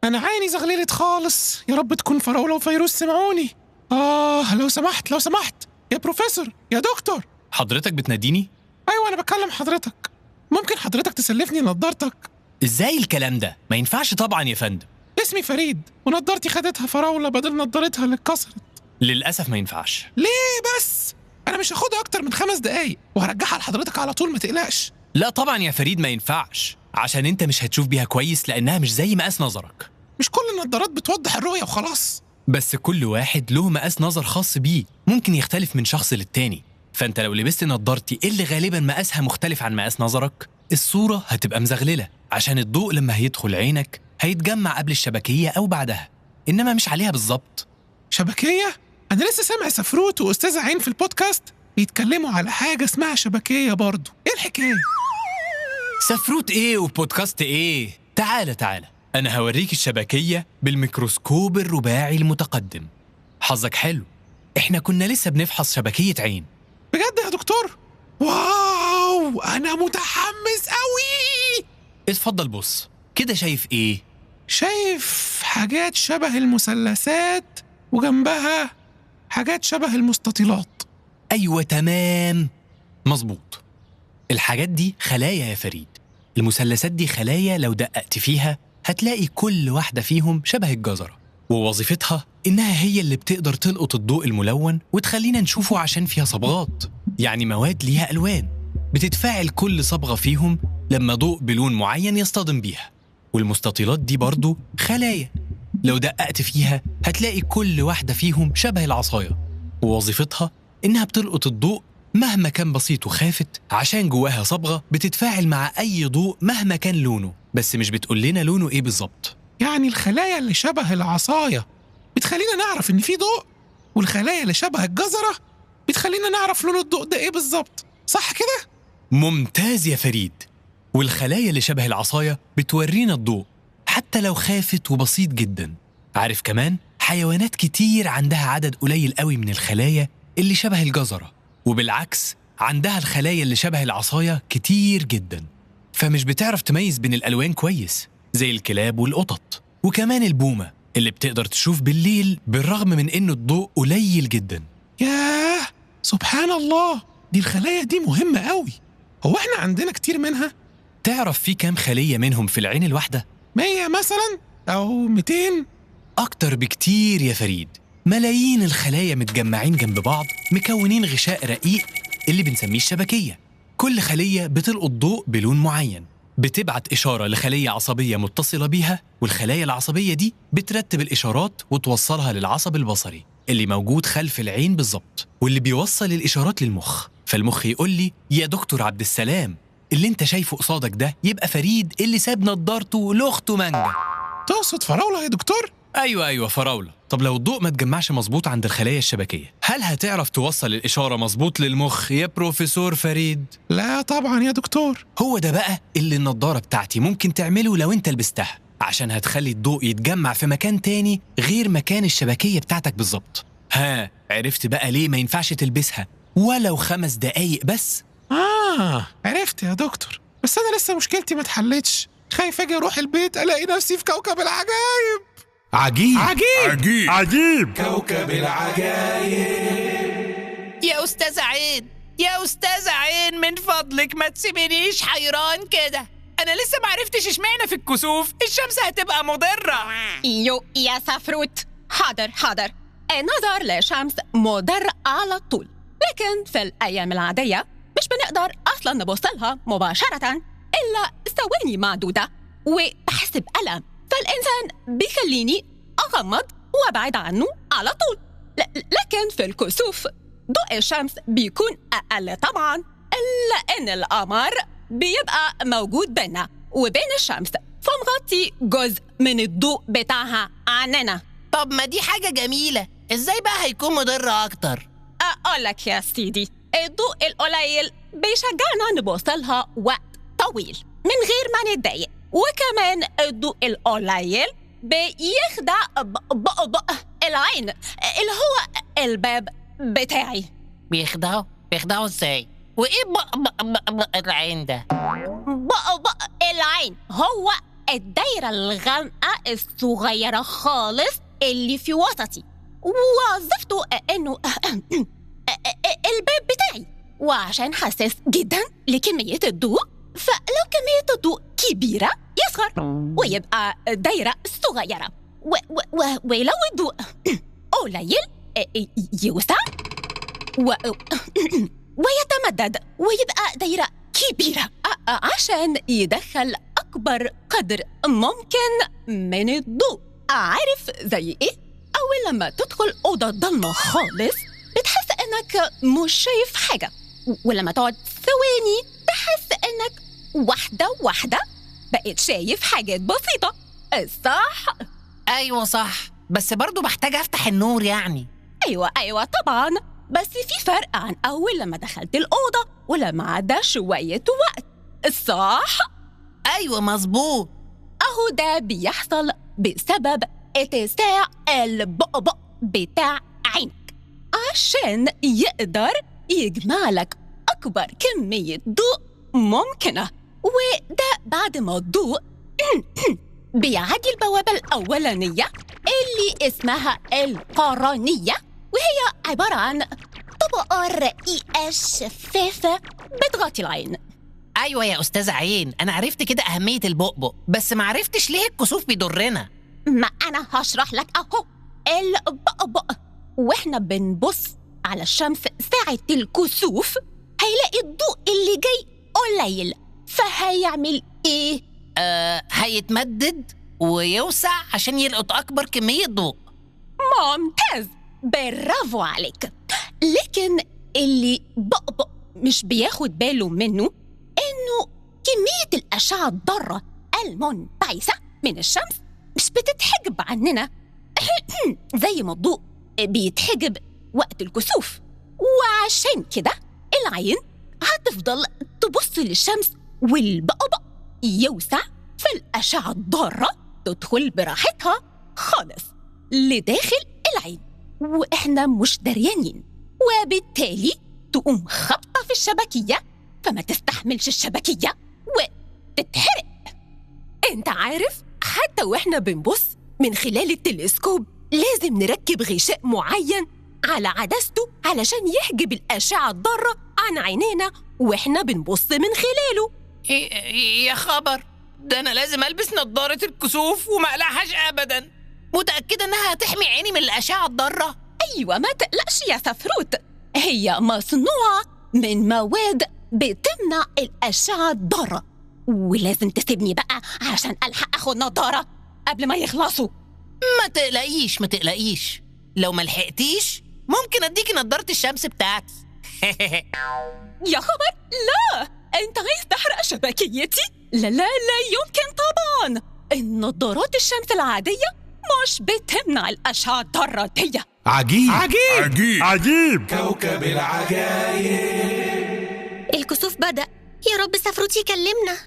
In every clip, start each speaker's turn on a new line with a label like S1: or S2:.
S1: أنا عيني زغللت خالص، يا رب تكون فراولة وفيروز سمعوني. لو سمحت يا بروفيسور يا دكتور.
S2: حضرتك بتناديني؟
S1: أيوة أنا بكلم حضرتك. ممكن حضرتك تسلفني نضارتك؟
S2: إزاي الكلام ده؟ ما ينفعش طبعا يا فندم.
S1: اسمي فريد ونضارتي خدتها فراولة بدل نضارتها اللي اتكسرت.
S2: للأسف ما ينفعش.
S1: ليه بس؟ أنا مش هاخدها أكتر من 5 دقايق وهرجعها لحضرتك على طول، ما تقلقش.
S2: لا طبعا يا فريد ما ينفعش، عشان انت مش هتشوف بيها كويس لأنها مش زي مقاس نظرك.
S1: مش كل النضارات بتوضح الرؤية وخلاص.
S2: بس كل واحد له مقاس نظر خاص بيه، ممكن يختلف من شخص للتاني. فانت لو لبست نضارتي اللي غالبا مقاسها مختلف عن مقاس نظرك، الصورة هتبقى مزغللة، عشان الضوء لما هيدخل عينك هيتجمع قبل الشبكية أو بعدها، إنما مش عليها بالظبط.
S1: شبكية؟ أنا لسه سامع سفروت وأستاذة عين في البودكاست بيتكلموا على حاجة اسمها شبكية برضو. إيه الحكاية؟
S2: سفروت إيه وبودكاست إيه؟ تعالى أنا هوريك الشبكية بالميكروسكوب الرباعي المتقدم. حظك حلو، إحنا كنا لسه بنفحص شبكية عين.
S1: بجد يا دكتور؟ واو، أنا متحمس أوي.
S2: اتفضل بص كده، شايف إيه؟
S1: شايف حاجات شبه المثلثات وجنبها حاجات شبه المستطيلات.
S2: أيوة تمام، مظبوط. الحاجات دي خلايا يا فريد. المثلثات دي خلايا لو دققت فيها هتلاقي كل واحدة فيهم شبه الجزرة، ووظيفتها إنها هي اللي بتقدر تلقط الضوء الملون وتخلينا نشوفه، عشان فيها صبغات، يعني مواد ليها ألوان بتتفاعل كل صبغة فيهم لما ضوء بلون معين يصطدم بيها. والمستطيلات دي برضو خلايا، لو دققت فيها هتلاقي كل واحدة فيهم شبه العصاية، ووظيفتها إنها بتلقط الضوء مهما كان بسيط وخافت، عشان جواها صبغة بتتفاعل مع أي ضوء مهما كان لونه، بس مش بتقول لنا لونه إيه بالظبط.
S1: يعني الخلايا اللي شبه العصاية بتخلينا نعرف إن في ضوء، والخلايا اللي شبه الجزرة بتخلينا نعرف لون الضوء ده إيه بالظبط، صح كده؟
S2: ممتاز يا فريد. والخلايا اللي شبه العصاية بتورينا الضوء حتى لو خافت وبسيط جدا. عارف كمان حيوانات كتير عندها عدد قليل قوي من الخلايا اللي شبه الجزرة، وبالعكس عندها الخلايا اللي شبه العصاية كتير جدا، فمش بتعرف تميز بين الألوان كويس، زي الكلاب والقطط، وكمان البومة اللي بتقدر تشوف بالليل بالرغم من إنه الضوء قليل جدا.
S1: ياه، سبحان الله، دي الخلايا دي مهمة قوي. هو احنا عندنا كتير منها؟
S2: تعرف في كام خلية منهم في العين الواحدة؟
S1: 100 مثلا أو 200؟
S2: أكتر بكتير يا فريد. ملايين الخلايا متجمعين جنب بعض، مكونين غشاء رقيق اللي بنسميه الشبكية. كل خلية بتلقط ضوء بلون معين، بتبعت إشارة لخلية عصبية متصلة بيها، والخلايا العصبية دي بترتب الإشارات وتوصلها للعصب البصري اللي موجود خلف العين بالظبط، واللي بيوصل الإشارات للمخ. فالمخ يقول لي يا دكتور عبد السلام، اللي انت شايفه قصادك ده يبقى فريد اللي ساب نضارته لأخته مانجا.
S1: تقصد فراولة يا دكتور؟
S2: أيوة فراولة. طب لو الضوء ما تجمعش مظبوط عند الخلايا الشبكية، هل هتعرف توصل الإشارة مظبوط للمخ يا بروفيسور فريد؟
S1: لا طبعا يا دكتور.
S2: هو ده بقى اللي النضارة بتاعتي ممكن تعمله لو انت لبستها، عشان هتخلي الضوء يتجمع في مكان تاني غير مكان الشبكية بتاعتك بالظبط. عرفت بقى ليه ما ينفعش تلبسها ولو 5 دقايق بس؟
S1: عرفت يا دكتور، بس أنا لسه مشكلتي ما اتحلتش. خايف أجي أروح البيت ألاقي نفسي في كوكب العجايب.
S3: عجيب
S1: كوكب العجايب.
S4: يا أستاذة عين من فضلك ما تسيبنيش حيران كده. أنا لسه معرفتش اشمعنى في الكسوف الشمس هتبقى مضرة.
S5: يا سفروت، حاضر. النظر للشمس مضر على طول، لكن في الأيام العادية مش بنقدر أصلا نبص لها مباشرة إلا ثواني معدودة، وبحس بألم، فالإنسان بيخليني أغمض وأبعد عنه على طول. لكن في الكسوف ضوء الشمس بيكون أقل طبعا، لأن القمر بيبقى موجود بيننا وبين الشمس، فمغطي جزء من الضوء بتاعها عننا.
S4: طب ما دي حاجة جميلة، إزاي بقى هيكون مضر أكتر؟
S5: أقولك يا سيدي، الضوء القليل بيشجعنا نبصلها وقت طويل من غير ما نتضايق، وكمان الضوء القليل بيخدع العين اللي هو الباب بتاعي.
S4: بيخدعوا ازاي؟ وايه العين ده؟
S5: العين هو الدايرة الغامقة الصغيرة خالص اللي في وسطي، ووظفته إنه الباب بتاعي، وعشان حساس جدا لكمية الضوء، فلو كمية الضوء كبيرة يصغر ويبقى دايرة صغيرة، ولو الضوء قليل يوسع ويتمدد ويبقى دايرة كبيرة عشان يدخل أكبر قدر ممكن من الضوء. عارف زي إيه؟ أول لما تدخل أوضة ضلمة خالص بتحس إنك مش شايف حاجة، ولما تقعد ثواني تحس إنك واحدة واحدة بقيت شايف حاجات بسيطة، صح؟
S4: ايوه صح، بس برضو محتاجة افتح النور يعني.
S5: أيوة طبعاً، بس في فرق عن أول لما دخلت الأوضة ولما عدى شوية وقت، صح؟
S4: ايوه مظبوط.
S5: أهو ده بيحصل بسبب اتساع البؤبؤ بتاع عينك عشان يقدر يجمع لك أكبر كمية ضوء ممكنة، وده بعد ما الضوء بيعدي البوابة الأولانية اللي اسمها القرنية، وهي عبارة عن طبقة رقيقة شفافة بتغطي العين.
S4: ايوه يا استاذة عين، انا عرفت كده اهمية البؤبؤ، بس ما عرفتش ليه الكسوف بيضرنا.
S5: ما أنا هشرح لك أهو. البؤبؤ وإحنا بنبص على الشمس ساعة الكسوف هيلاقي الضوء اللي جاي قليل، فهيعمل إيه؟
S4: هيتمدد ويوسع عشان يلقط أكبر كمية ضوء.
S5: ممتاز، برافو عليك. لكن اللي بؤبؤ مش بياخد باله منه إنه كمية الأشعة الضارة المنبعثة من الشمس مش بتتحجب عننا زي ما الضوء بيتحجب وقت الكسوف، وعشان كده العين هتفضل تبص للشمس والبؤبؤ يوسع، فالأشعة الضارة تدخل براحتها خالص لداخل العين وإحنا مش دريانين، وبالتالي تقوم خبطة في الشبكية فما تستحملش الشبكية وتتحرق. انت عارف حتى واحنا بنبص من خلال التلسكوب لازم نركب غشاء معين على عدسته علشان يحجب الأشعة الضارة عن عينينا واحنا بنبص من خلاله.
S4: يا خبر، ده أنا لازم ألبس نظارة الكسوف وما أقلعهاش أبدا. متأكدة إنها هتحمي عيني من الأشعة الضارة؟
S5: أيوة، ما تقلقش يا سفروت، هي مصنوعة من مواد بتمنع الأشعة الضارة، ولازم تسيبني بقى عشان ألحق أخد نظارة قبل ما يخلصوا.
S4: ما تقلقيش، لو ما لحقتيش ممكن أديكي نظارة الشمس بتاعتي.
S5: يا خبر، لا، أنت عايز تحرق شبكيتي؟ لا لا لا يمكن طبعاً، النظارات الشمس العادية مش بتمنع الأشعة الضارة دي.
S1: عجيب
S3: عجيب عجيب عجيب.
S1: كوكب العجايب.
S6: الكسوف بدأ، يا رب سفروت يكلمنا.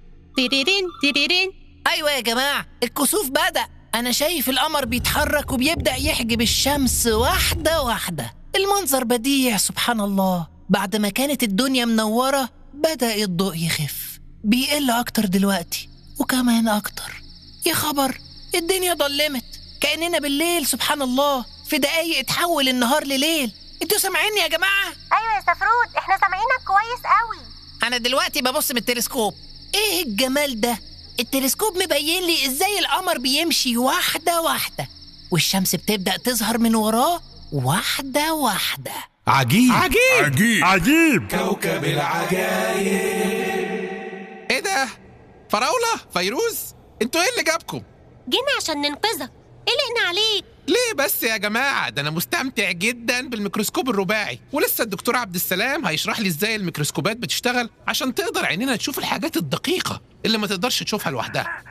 S5: تيريرين.
S4: أيوة يا جماعة، الكسوف بدأ. أنا شايف القمر بيتحرك وبيبدأ يحجب الشمس واحدة واحدة. المنظر بديع سبحان الله. بعد ما كانت الدنيا منورة بدأ الضوء يخف، بيقل أكتر دلوقتي وكمان أكتر. يا خبر، الدنيا ضلمت كأننا بالليل. سبحان الله، في دقايق اتحول النهار لليل. انتوا سامعيني يا جماعة؟
S6: أيوة يا سفروت، احنا سامعينك كويس قوي.
S4: أنا دلوقتي ببص بالتلسكوب. إيه الجمال ده؟ التلسكوب مبين لي إزاي القمر بيمشي واحدة واحدة والشمس بتبدأ تظهر من وراه واحدة واحدة.
S1: عجيب
S3: عجيب عجيب.
S1: كوكب العجايب. ايه ده؟ فراولة؟ فيروز؟ انتوا ايه اللي جابكم؟
S6: جينا عشان ننقذك، قلقنا عليك.
S1: ليه بس يا جماعة؟ ده أنا مستمتع جدا بالميكروسكوب الرباعي، ولسه الدكتور عبد السلام هيشرح لي إزاي الميكروسكوبات بتشتغل عشان تقدر عينينا تشوف الحاجات الدقيقة اللي ما تقدرش تشوفها لوحدها.